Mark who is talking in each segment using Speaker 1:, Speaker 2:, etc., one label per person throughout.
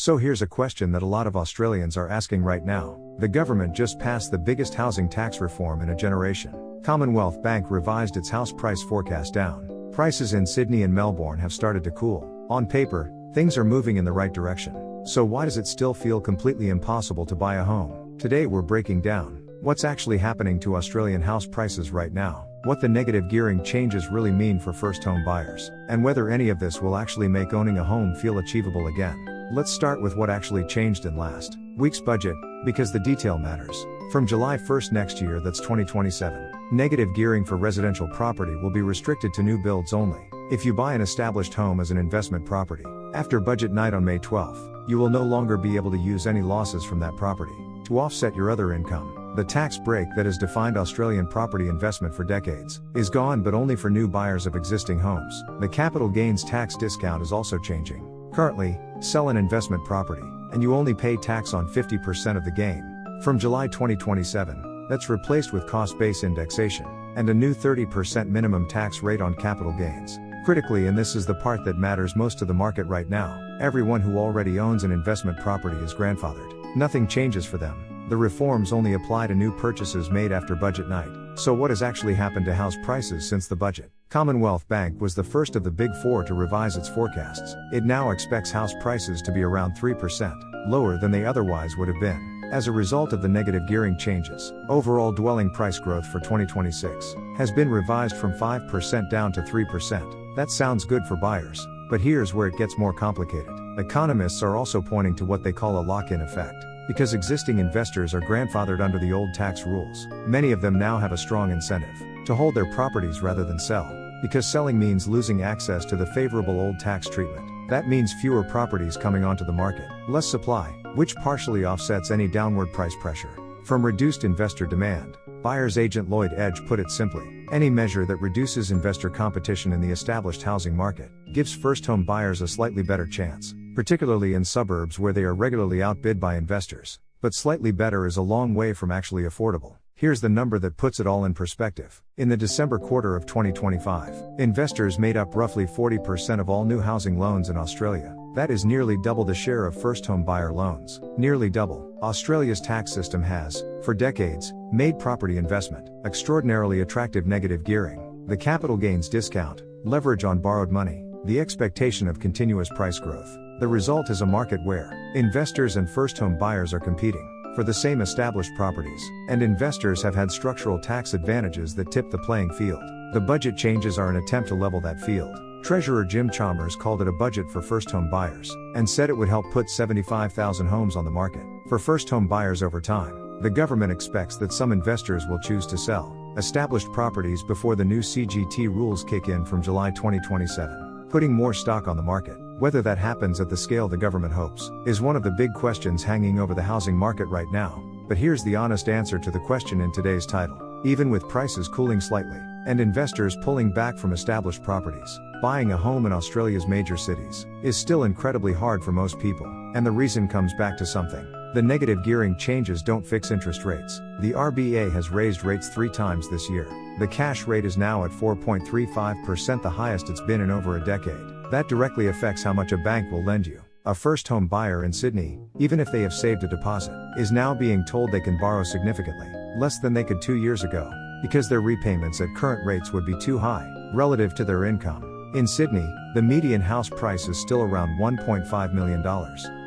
Speaker 1: So here's a question that a lot of Australians are asking right now. The government just passed the biggest housing tax reform in a generation. Commonwealth Bank revised its house price forecast down. Prices in Sydney and Melbourne have started to cool. On paper, things are moving in the right direction. So why does it still feel completely impossible to buy a home? Today we're breaking down what's actually happening to Australian house prices right now, what the negative gearing changes really mean for first home buyers, and whether any of this will actually make owning a home feel achievable again. Let's start with what actually changed in last week's budget, because the detail matters. From July 1st next year, that's 2027, negative gearing for residential property will be restricted to new builds only. If you buy an established home as an investment property, after budget night on May 12th, you will no longer be able to use any losses from that property to offset your other income. The tax break that has defined Australian property investment for decades is gone, but only for new buyers of existing homes. The capital gains tax discount is also changing. Currently, sell an investment property, and you only pay tax on 50% of the gain. From July 2027, that's replaced with cost-based indexation, and a new 30% minimum tax rate on capital gains. Critically, and this is the part that matters most to the market right now, everyone who already owns an investment property is grandfathered. Nothing changes for them. The reforms only apply to new purchases made after budget night. So what has actually happened to house prices since the budget? Commonwealth Bank was the first of the Big Four to revise its forecasts. It now expects house prices to be around 3% lower than they otherwise would have been, as a result of the negative gearing changes. Overall dwelling price growth for 2026 has been revised from 5% down to 3%. That sounds good for buyers, but here's where it gets more complicated. Economists are also pointing to what they call a lock-in effect. Because existing investors are grandfathered under the old tax rules, many of them now have a strong incentive to hold their properties rather than sell. Because selling means losing access to the favorable old tax treatment. That means fewer properties coming onto the market, less supply, which partially offsets any downward price pressure from reduced investor demand. Buyer's agent Lloyd Edge put it simply: any measure that reduces investor competition in the established housing market gives first home buyers a slightly better chance, particularly in suburbs where they are regularly outbid by investors. But slightly better is a long way from actually affordable. Here's the number that puts it all in perspective. In the December quarter of 2025, investors made up roughly 40% of all new housing loans in Australia. That is nearly double the share of first home buyer loans. Nearly double. Australia's tax system has, for decades, made property investment extraordinarily attractive. Negative gearing, the capital gains discount, leverage on borrowed money, the expectation of continuous price growth. The result is a market where investors and first home buyers are competing for the same established properties, and investors have had structural tax advantages that tip the playing field. The budget changes are an attempt to level that field. Treasurer Jim Chalmers called it a budget for first home buyers, and said it would help put 75,000 homes on the market for first home buyers over time. The government expects that some investors will choose to sell established properties before the new CGT rules kick in from July 2027, putting more stock on the market. Whether that happens at the scale the government hopes is one of the big questions hanging over the housing market right now. But here's the honest answer to the question in today's title. Even with prices cooling slightly, and investors pulling back from established properties, buying a home in Australia's major cities is still incredibly hard for most people. And the reason comes back to something. The negative gearing changes don't fix interest rates. The RBA has raised rates 3 times this year. The cash rate is now at 4.35%, the highest it's been in over a decade. That directly affects how much a bank will lend you. A first home buyer in Sydney, even if they have saved a deposit, is now being told they can borrow significantly less than they could 2 years ago, because their repayments at current rates would be too high relative to their income. In Sydney, the median house price is still around $1.5 million,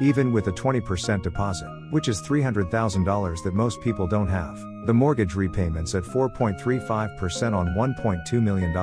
Speaker 1: even with a 20% deposit, which is $300,000 that most people don't have. The mortgage repayments at 4.35% on $1.2 million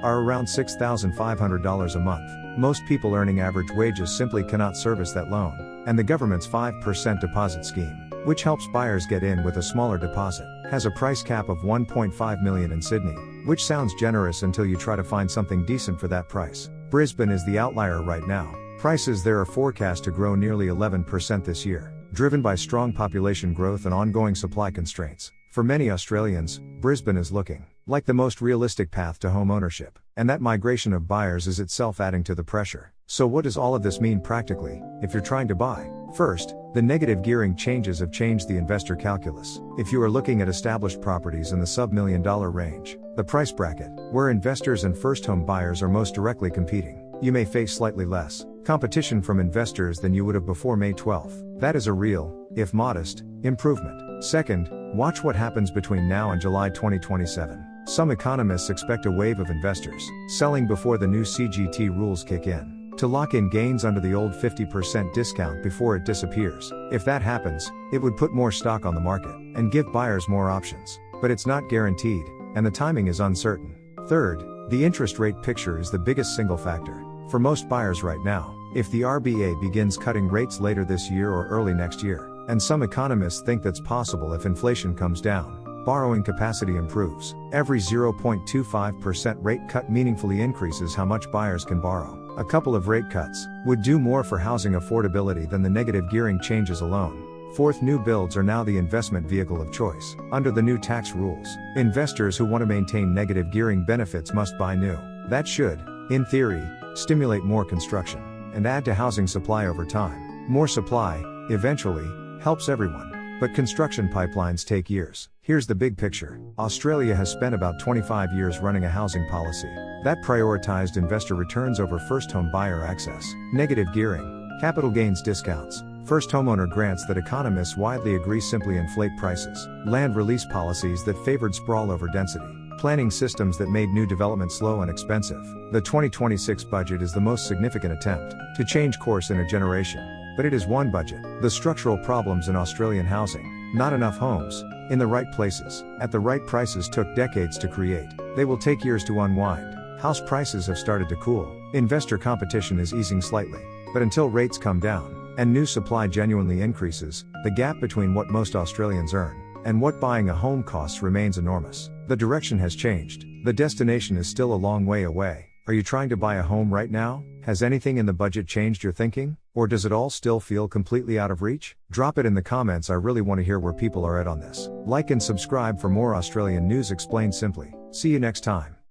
Speaker 1: are around $6,500 a month. Most people earning average wages simply cannot service that loan, and the government's 5% deposit scheme, which helps buyers get in with a smaller deposit, has a price cap of $1.5 million in Sydney, which sounds generous until you try to find something decent for that price. Brisbane is the outlier right now. Prices there are forecast to grow nearly 11% this year, driven by strong population growth and ongoing supply constraints. For many Australians, Brisbane is looking like the most realistic path to home ownership, and that migration of buyers is itself adding to the pressure. So what does all of this mean practically, if you're trying to buy? First, the negative gearing changes have changed the investor calculus. If you are looking at established properties in the sub-$1 million range, the price bracket, where investors and first home buyers are most directly competing, you may face slightly less competition from investors than you would have before May 12. That is a real, if modest, improvement. Second, watch what happens between now and July 2027. Some economists expect a wave of investors selling before the new CGT rules kick in, to lock in gains under the old 50% discount before it disappears. If that happens, it would put more stock on the market and give buyers more options. But it's not guaranteed, and the timing is uncertain. Third, the interest rate picture is the biggest single factor for most buyers right now. If the RBA begins cutting rates later this year or early next year, and some economists think that's possible if inflation comes down, borrowing capacity improves. Every 0.25% rate cut meaningfully increases how much buyers can borrow. A couple of rate cuts would do more for housing affordability than the negative gearing changes alone. Fourth, new builds are now the investment vehicle of choice. Under the new tax rules, investors who want to maintain negative gearing benefits must buy new. That should, in theory, stimulate more construction and add to housing supply over time. More supply, eventually, helps everyone. But construction pipelines take years. Here's the big picture. Australia has spent about 25 years running a housing policy that prioritized investor returns over first home buyer access, negative gearing, capital gains discounts, first homeowner grants that economists widely agree simply inflate prices, land release policies that favored sprawl over density, planning systems that made new development slow and expensive. The 2026 budget is the most significant attempt to change course in a generation. But it is one budget. The structural problems in Australian housing, not enough homes, in the right places, at the right prices, took decades to create. They will take years to unwind. House prices have started to cool. Investor competition is easing slightly. But until rates come down, and new supply genuinely increases, the gap between what most Australians earn and what buying a home costs remains enormous. The direction has changed. The destination is still a long way away. Are you trying to buy a home right now? Has anything in the budget changed your thinking? Or does it all still feel completely out of reach? Drop it in the comments. I really want to hear where people are at on this. Like and subscribe for more Australian news explained simply. See you next time.